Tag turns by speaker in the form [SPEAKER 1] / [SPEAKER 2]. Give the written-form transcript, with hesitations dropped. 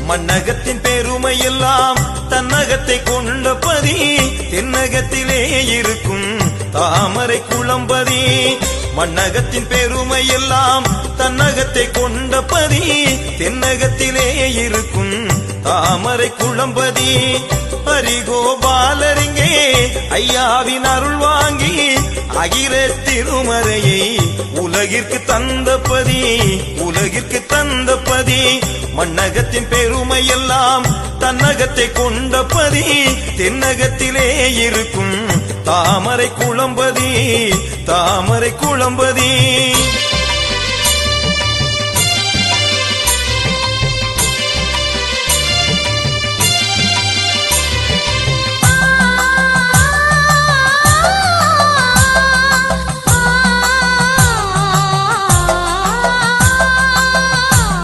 [SPEAKER 1] மண்ணகத்தின் பெருமை எல்லாம் தன்னகத்தை கொண்ட பதி தென்னகத்திலே இருக்கும் தாமரை குளம்பதி மண்ணகத்தின் பெருமை எல்லாம் தன்னகத்தை கொண்ட பதி தென்னகத்திலே இருக்கும் தாமரை குளம்பதி ஹரிகோபாலரிங்கே ஐயாவின் அருள் வாங்கி அகிர திருமறையை உலகிற்கு தந்தபதி உலகிற்கு தந்தபதி மண்ணகத்தின் பெருமை எல்லாம் தன்னகத்தை கொண்ட பதி தென்னகத்திலே இருக்கும் தாமரை குளம்பதி தாமரை குளம்பதி